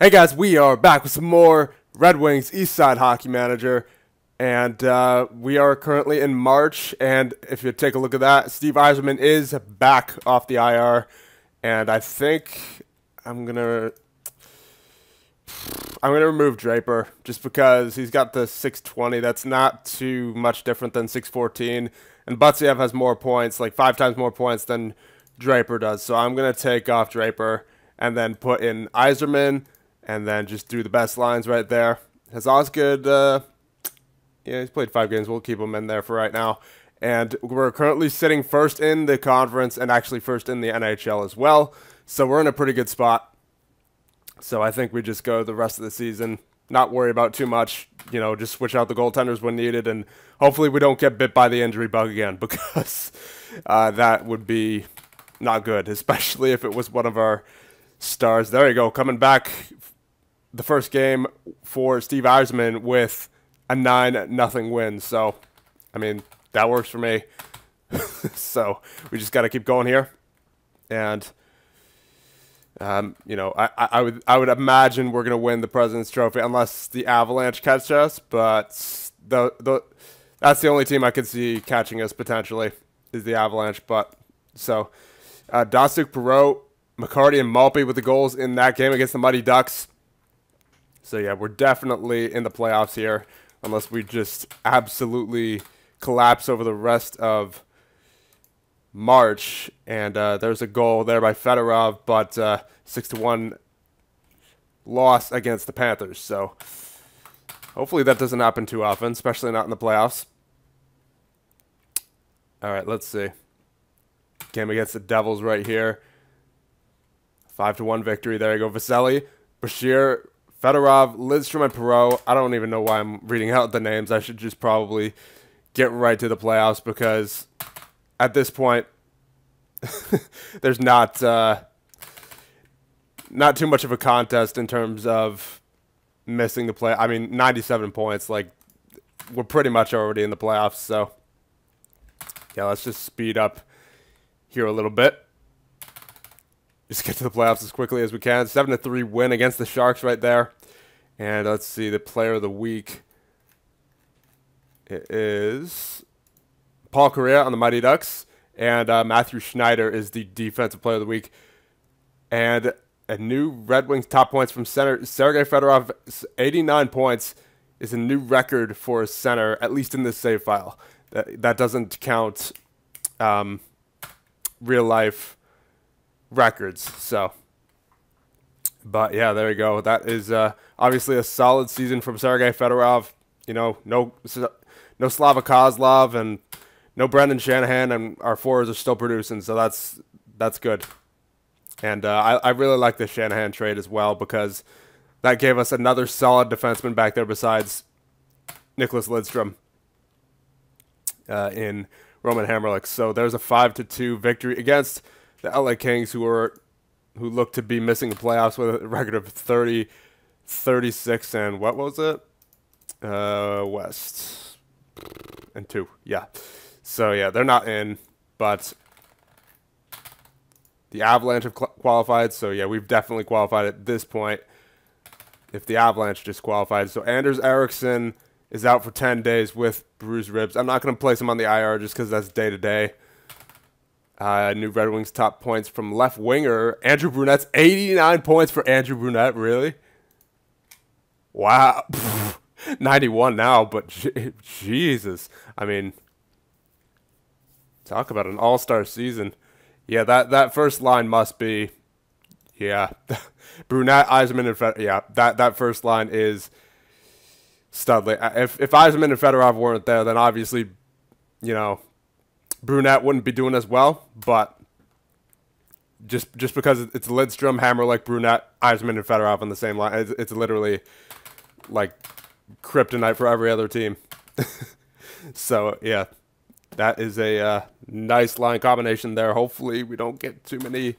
Hey guys, we are back with some more Red Wings Eastside Hockey Manager, and we are currently in March. And if you take a look at that, Steve Yzerman is back off the IR, and I think I'm gonna remove Draper just because he's got the 620. That's not too much different than 614, and Butsev has more points, like 5 times more points than Draper does. So I'm gonna take off Draper and then put in Yzerman. And then just do the best lines right there. Has Osgood, yeah, he's played 5 games. We'll keep him in there for right now. And we're currently sitting first in the conference and actually first in the NHL as well. So we're in a pretty good spot. So I think we just go the rest of the season, not worry about too much, just switch out the goaltenders when needed. And hopefully we don't get bit by the injury bug again, because that would be not good, especially if it was one of our stars. There you go, coming back the first game for Steve Yzerman with a 9-0 win. So, I mean, that works for me. So, we just got to keep going here. And, I would imagine we're going to win the President's Trophy unless the Avalanche catch us. But that's the only team I could see catching us potentially is the Avalanche. But, so, Dasuk, Perreault, McCarty, and Malpe with the goals in that game against the Mighty Ducks. So, yeah, we're definitely in the playoffs here, unless we just absolutely collapse over the rest of March. And there's a goal there by Fedorov, but 6-1 loss against the Panthers. So, hopefully that doesn't happen too often, especially not in the playoffs. All right, let's see. Game against the Devils right here. 5-1 victory. There you go. Vasily, Bashir, Fedorov, Lidstrom, and Perreault. I don't even know why I'm reading out the names. I should just probably get right to the playoffs, because at this point, there's not too much of a contest in terms of missing the play. I mean, 97 points. Like, we're pretty much already in the playoffs. So, yeah, let's just speed up here a little bit. Just get to the playoffs as quickly as we can. 7-3 win against the Sharks right there. And let's see, the player of the week. It is Paul Correa on the Mighty Ducks. And Matthew Schneider is the defensive player of the week. And a new Red Wings top points from center. Sergei Fedorov, 89 points, is a new record for a center, at least in this save file. That doesn't count real life records. So, but yeah, there you go. That is obviously a solid season from Sergei Fedorov. No Slava Kozlov and no Brendan Shanahan, and our forwards are still producing, so that's good. And I really like the Shanahan trade as well, because that gave us another solid defenseman back there besides Nicholas Lidstrom in Roman Hamrlik. So there's a 5-2 victory against the LA Kings, who look to be missing the playoffs with a record of 30-36, and what was it? West and 2. Yeah. So yeah, they're not in, but the Avalanche have qualified. So yeah, we've definitely qualified at this point if the Avalanche just qualified. So Anders Eriksson is out for 10 days with bruised ribs. I'm not going to place him on the IR just because that's day-to-day. New Red Wings top points from left winger Andrew Brunette's 89 points for Andrew Brunette. Really? Wow. 91 now, but Jesus. I mean, talk about an all-star season. Yeah, that first line must be, yeah, Brunette, Yzerman, and Fedorov. Yeah, that first line is studly. If Yzerman and Fedorov weren't there, then obviously, Brunette wouldn't be doing as well, but just because it's Lidstrom, Hamrlik, Brunette, Yzerman, and Fedorov on the same line, it's literally like kryptonite for every other team. So, yeah, that is a nice line combination there. Hopefully we don't get too many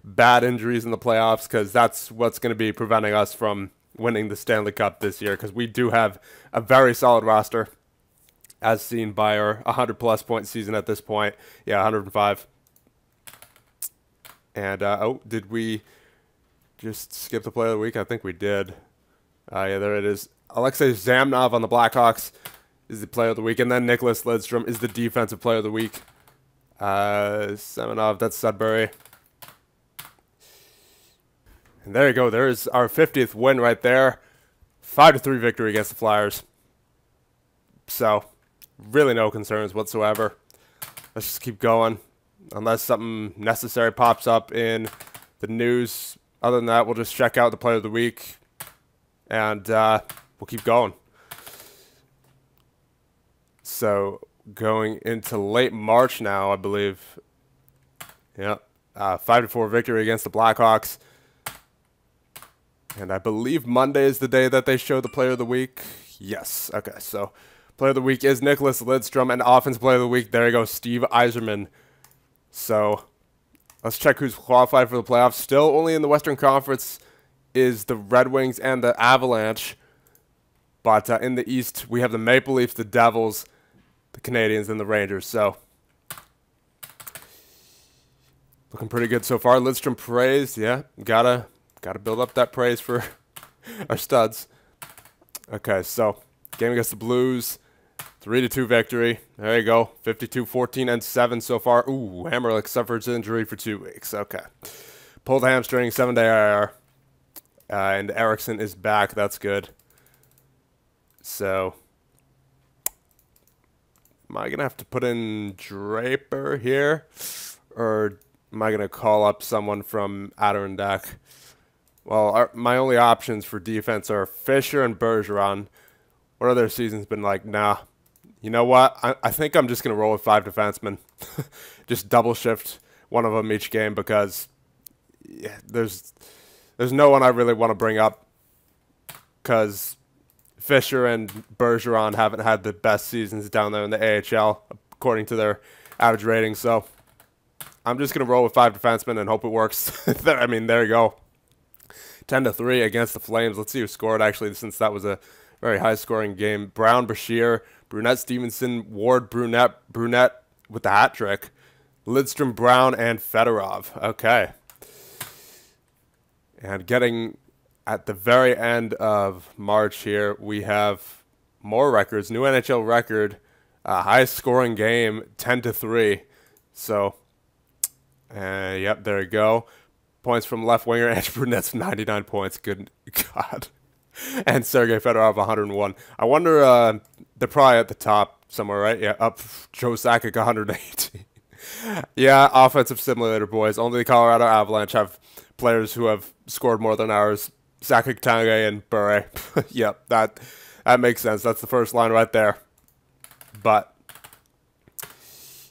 bad injuries in the playoffs, because that's what's going to be preventing us from winning the Stanley Cup this year, because we do have a very solid roster, as seen by our 100-plus point season at this point. Yeah, 105. And, oh, did we just skip the player of the week? I think we did. Yeah, there it is. Alexei Zamnov on the Blackhawks is the player of the week, and then Nicholas Lidstrom is the defensive player of the week. Semenov, that's Sudbury. And there you go. There's our 50th win right there. 5-3 victory against the Flyers. So, really no concerns whatsoever. Let's just keep going. Unless something necessary pops up in the news. Other than that, we'll just check out the player of the week. And we'll keep going. So, going into late March now, I believe. Yep. 5-4 victory against the Blackhawks. And I believe Monday is the day that they show the player of the week. Yes. Okay, so player of the week is Nicholas Lidstrom, and offensive player of the week, there you go, Steve Yzerman. So let's check who's qualified for the playoffs. Still only in the Western Conference is the Red Wings and the Avalanche. But in the East, we have the Maple Leafs, the Devils, the Canadiens, and the Rangers. So looking pretty good so far. Lidstrom praised. Yeah, gotta build up that praise for our studs. Okay, so game against the Blues, 3-2 victory. There you go, 52-14-7 so far. Ooh, Hammerlick suffers injury for 2 weeks. Okay, pulled hamstring, 7-day IR, and Eriksson is back. That's good. So, am I gonna have to put in Draper here, or am I gonna call up someone from Adirondack? Well, my only options for defense are Fisher and Bergeron. What other season's been like? Nah. You know what? I think I'm just going to roll with 5 defensemen. Just double shift one of them each game because yeah, there's no one I really want to bring up because Fisher and Bergeron haven't had the best seasons down there in the AHL according to their average rating. So I'm just going to roll with 5 defensemen and hope it works. I mean, there you go. 10-3 against the Flames. Let's see who scored, actually, since that was a very high-scoring game. Brown, Bashir, Brunette, Stevenson, Ward, Brunette with the hat trick. Lidstrom, Brown, and Fedorov. Okay. And getting at the very end of March here, we have more records. New NHL record, highest-scoring game, 10-3. So, yep, there you go. Points from left winger Andrew Brunette's 99 points. Good God. And Sergei Fedorov 101. I wonder, they're probably at the top somewhere, right? Yeah, up Joe Sakic 180. Yeah, offensive simulator, boys. Only the Colorado Avalanche have players who have scored more than ours. Sakic, Tanguay, and Bure. Yep, that makes sense. That's the first line right there. But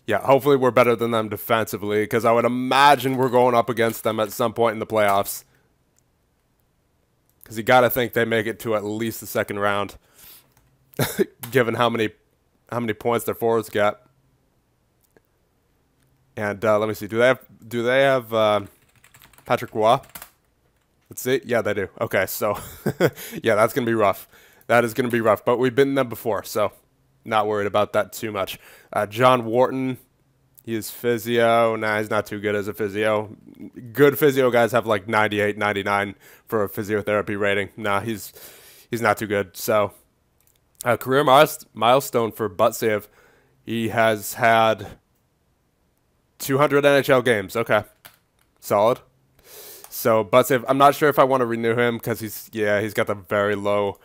yeah, hopefully we're better than them defensively because I would imagine we're going up against them at some point in the playoffs. Because you got to think they make it to at least the second round, given how many points their forwards get. And let me see, do they have Patrick Roy? Let's see. Yeah, they do. Okay, so yeah, that's gonna be rough. That is gonna be rough. But we've been them before, so not worried about that too much. John Wharton, he is physio. Nah, he's not too good as a physio. Good physio guys have like 98, 99 for a physiotherapy rating. Nah, he's not too good. So, career milestone for Butsev. He has had 200 NHL games. Okay, solid. So Butsev, I'm not sure if I want to renew him because he's got the very low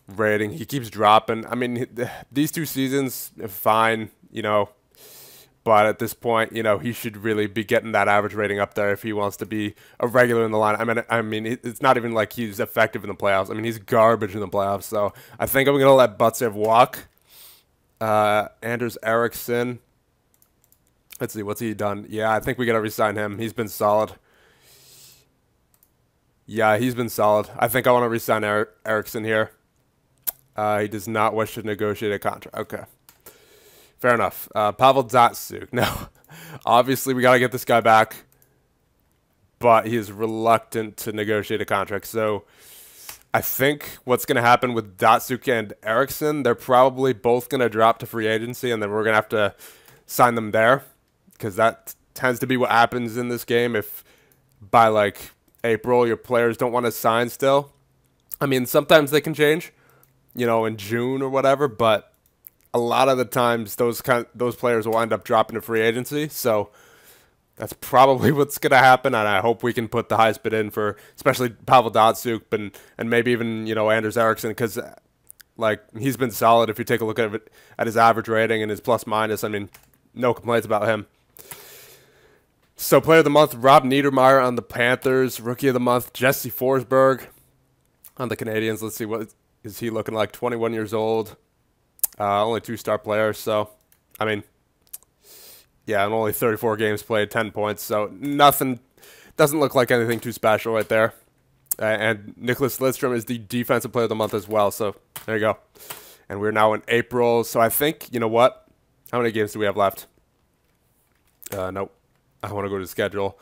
rating. He keeps dropping. I mean, these 2 seasons, fine, you know. But at this point, you know, he should really be getting that average rating up there if he wants to be a regular in the line. I mean, it's not even like he's effective in the playoffs. I mean, he's garbage in the playoffs. So I think I'm going to let Butsev walk. Anders Eriksson. Let's see, what's he done? Yeah, I think we got to re-sign him. He's been solid. Yeah, he's been solid. I think I want to re-sign Eriksson here. He does not wish to negotiate a contract. Okay. Fair enough. Pavel Datsyuk. Now, obviously, we got to get this guy back, but he is reluctant to negotiate a contract. So, I think what's going to happen with Datsyuk and Eriksson, they're probably both going to drop to free agency, and then we're going to have to sign them there, because that tends to be what happens in this game. If by, like, April, your players don't want to sign still. I mean, sometimes they can change, you know, in June or whatever, but a lot of the times those players will end up dropping to free agency. So that's probably what's going to happen, and I hope we can put the highest bid in for especially Pavel Datsyuk and maybe even, you know, Anders Eriksson, because like he's been solid. If you take a look at his average rating and his plus minus, I mean, no complaints about him. So player of the month, Rob Niedermeyer on the Panthers. Rookie of the month, Jesse Forsberg on the Canadians. Let's see, what is he looking like? 21 years old. Only 2-star player. So, I mean, yeah, and only 34 games played, 10 points. So nothing, doesn't look like anything too special right there. And Nicholas Lidstrom is the defensive player of the month as well. So there you go. And we're now in April. So I think, you know what? How many games do we have left? Nope. I want to go to the schedule.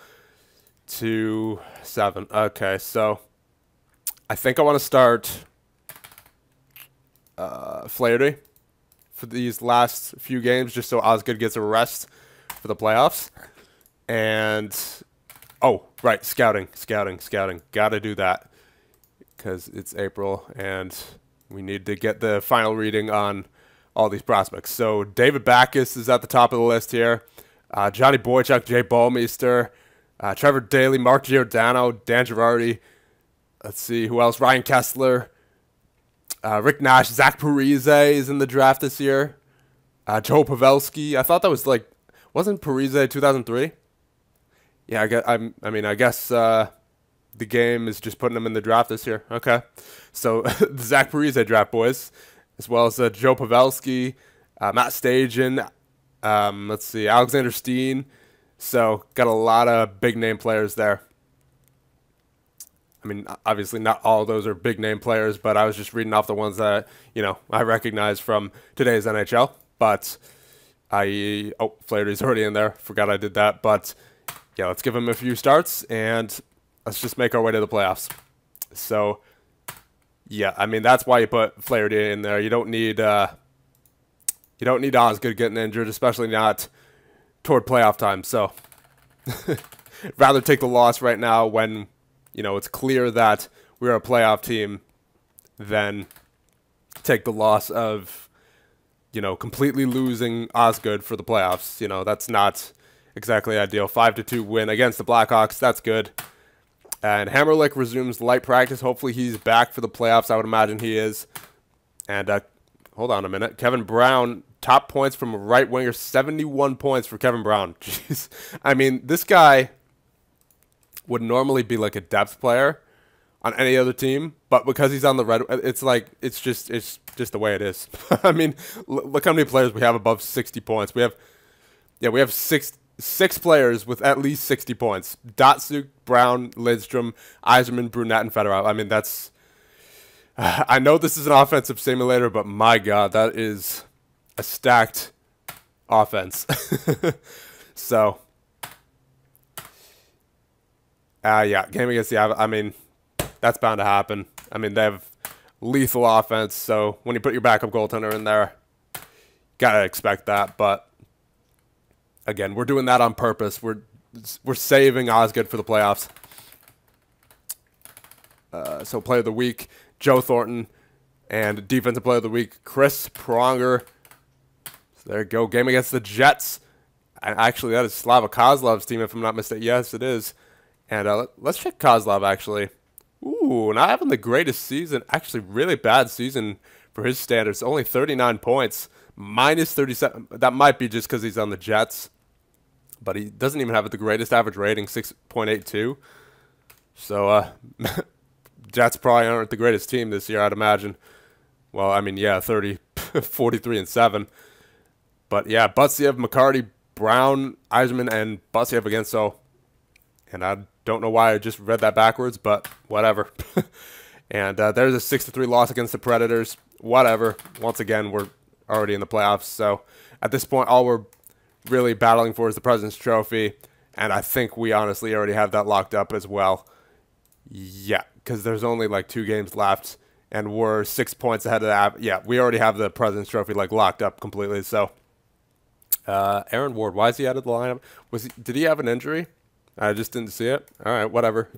2, 7. Okay, so I think I want to start Flaherty for these last few games, just so Osgood gets a rest for the playoffs. And, oh, right, scouting. Got to do that because it's April, and we need to get the final reading on all these prospects. So David Backes is at the top of the list here. Johnny Boychuk, Jay Ballmeister, Trevor Daley, Mark Giordano, Dan Girardi. Let's see, who else? Ryan Kessler, Rick Nash, Zach Parise is in the draft this year. Joe Pavelski. I thought that was like, wasn't Parise 2003? Yeah, I guess the game is just putting him in the draft this year. Okay, so the Zach Parise draft, boys, as well as Joe Pavelski, Matt Stajan. Let's see, Alexander Steen. So got a lot of big name players there. I mean, obviously not all of those are big name players, but I was just reading off the ones that, you know, I recognize from today's NHL. But Flaherty's already in there. Forgot I did that. But yeah, let's give him a few starts and let's just make our way to the playoffs. So yeah, I mean, that's why you put Flaherty in there. You don't need Osgood getting injured, especially not toward playoff time. So rather take the loss right now when, you know, it's clear that we're a playoff team than take the loss of, you know, completely losing Osgood for the playoffs. You know, that's not exactly ideal. 5-2 win against the Blackhawks. That's good. And Hammerlick resumes light practice. Hopefully he's back for the playoffs. I would imagine he is. And hold on a minute. Kevin Brown, top points from a right winger, 71 points for Kevin Brown. Jeez. I mean, this guy would normally be like a depth player on any other team, but because he's on the red, it's like it's just the way it is. I mean, look how many players we have above 60 points. We have six players with at least 60 points. Datsyuk, Brown, Lidstrom, Yzerman, Brunette, and Fedorov. I mean, that's I know this is an offensive simulator, but my God, that is a stacked offense. So, yeah, game against the I mean, that's bound to happen. I mean, they have lethal offense, so when you put your backup goaltender in there, gotta expect that. But again, we're doing that on purpose. We're saving Osgood for the playoffs. So player of the week, Joe Thornton, and defensive player of the week, Chris Pronger. So there you go. Game against the Jets. And actually, that is Slava Kozlov's team, if I'm not mistaken. Yes, it is. And let's check Kozlov, actually. Ooh, not having the greatest season. Actually, really bad season for his standards. Only 39 points. Minus 37. That might be just because he's on the Jets. But he doesn't even have the greatest average rating, 6.82. So, Jets probably aren't the greatest team this year, I'd imagine. Well, I mean, yeah, 43 and 7. But yeah, Butsiev, McCarty, Brown, Yzerman, and Butsiev again. So, and I don't know why I just read that backwards, but whatever. And there's a 6-3 loss against the Predators. Whatever. Once again, we're already in the playoffs. So at this point, all we're really battling for is the President's Trophy. And I think we honestly already have that locked up as well. Yeah, because there's only like 2 games left, and we're 6 points ahead of that. Yeah, we already have the President's Trophy like locked up completely. So, Aaron Ward, why is he out of the lineup? Did he have an injury? I just didn't see it. All right, whatever.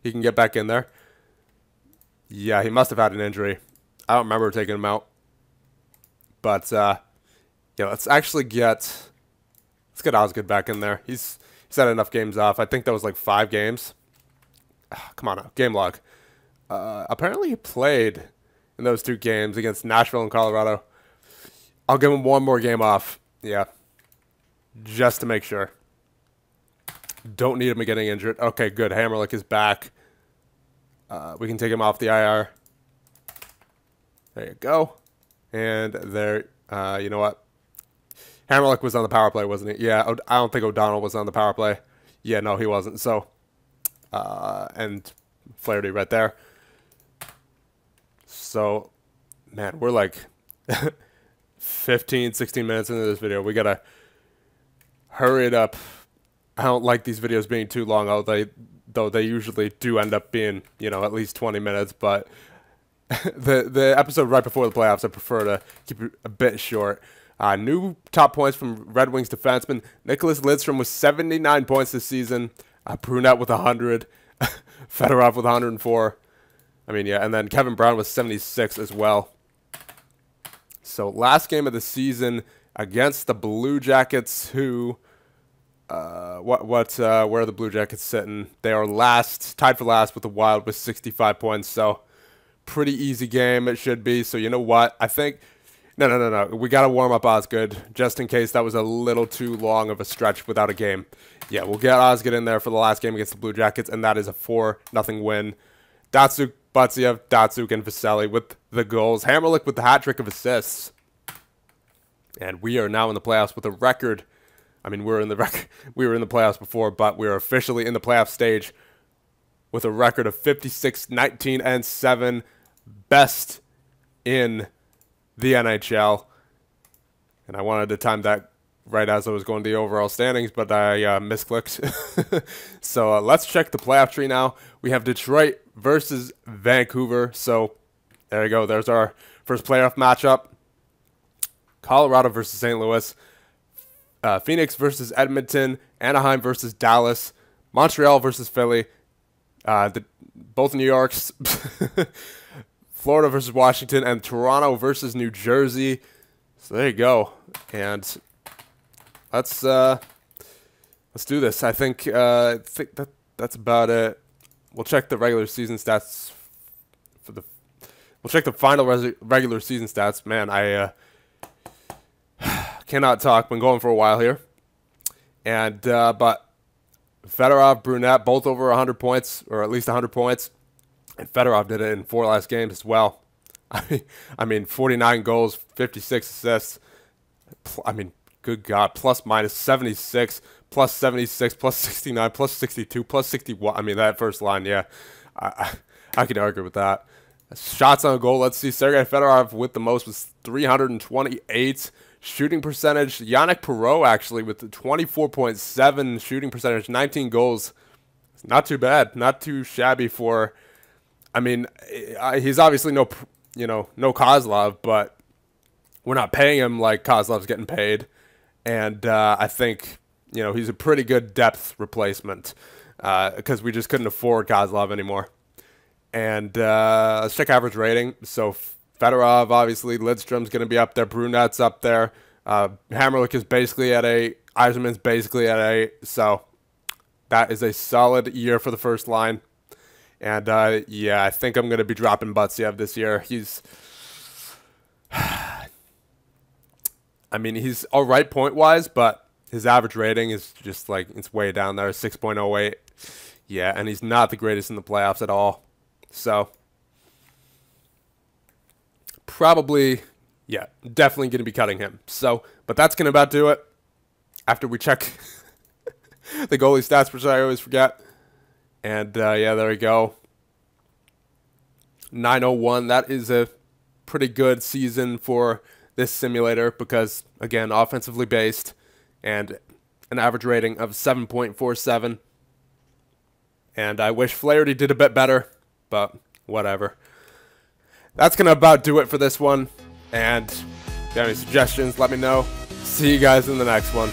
He can get back in there. Yeah, he must have had an injury. I don't remember taking him out. But, yeah, let's get Osgood back in there. He's had enough games off. I think that was like 5 games. Come on now, game log. Apparently he played in those 2 games against Nashville and Colorado. I'll give him 1 more game off. Yeah, just to make sure. Don't need him getting injured. Okay, good. Hammerlick is back. We can take him off the IR. There you go. And there, you know what? Hammerlick was on the power play, wasn't he? Yeah, I don't think O'Donnell was on the power play. Yeah, no, he wasn't. So, and Flaherty right there. So, man, we're like 15, 16 minutes into this video. We got to hurry it up. I don't like these videos being too long, though they usually do end up being, you know, at least 20 minutes. But the episode right before the playoffs, I prefer to keep it a bit short. New top points from Red Wings defenseman Nicholas Lidstrom with 79 points this season. Brunette with 100. Fedorov with 104. I mean, yeah, and then Kevin Brown with 76 as well. So last game of the season against the Blue Jackets, who, where are the Blue Jackets sitting? They are last, tied for last with the Wild with 65 points. So pretty easy game it should be. So you know what? I think, no. We got to warm up Osgood just in case that was a little too long of a stretch without a game. Yeah, we'll get Osgood in there for the last game against the Blue Jackets, and that is a 4-0 win. Datsuk, Batsiev, Datsuk, and Vasily with the goals. Hammerlick with the hat trick of assists. And we are now in the playoffs with a record. I mean, we were in the playoffs before, but we're officially in the playoff stage with a record of 56, 19, and 7. Best in the NHL. And I wanted to time that right as I was going to the overall standings, but I misclicked. So let's check the playoff tree now. We have Detroit versus Vancouver. So there you go. There's our first playoff matchup. Colorado versus St. Louis. Phoenix versus Edmonton. Anaheim versus Dallas. Montreal versus Philly. Both New Yorks. Florida versus Washington. And Toronto versus New Jersey. So there you go. And let's do this. I think that's about it. We'll check the regular season stats we'll check the final regular season stats. Man, I cannot talk. Been going for a while here. And but Fedorov, Brunette, both over 100 points, or at least 100 points. And Fedorov did it in 4 last games as well. I mean, 49 goals, 56 assists. I mean, good God, plus minus 76, plus 76, plus 69, plus 62, plus 61. I mean, that first line, yeah. I can argue with that. Shots on goal, let's see. Sergei Fedorov with the most was 328. Shooting percentage, Yannick Perreault actually with the 24.7 shooting percentage, 19 goals. Not too bad, not too shabby for, I mean, he's obviously no Kozlov, but we're not paying him like Kozlov's getting paid. And I think, he's a pretty good depth replacement because we just couldn't afford Kozlov anymore. And let's check average rating. So Fedorov, obviously, Lidstrom's going to be up there. Brunette's up there. Hammerlick is basically at 8. Yzerman's basically at 8. So that is a solid year for the first line. And, yeah, I think I'm going to be dropping Batsiev this year. He's, I mean, he's all right point-wise, but his average rating is just, like, it's way down there, 6.08. Yeah, and he's not the greatest in the playoffs at all. So probably, yeah, definitely going to be cutting him. So, but that's going to about do it after we check the goalie stats, which I always forget. And, yeah, there we go. 901, that is a pretty good season for this simulator because, again, offensively based and an average rating of 7.47. And I wish Flaherty did a bit better, but whatever. That's going to about do it for this one. And if you have any suggestions, let me know. See you guys in the next one.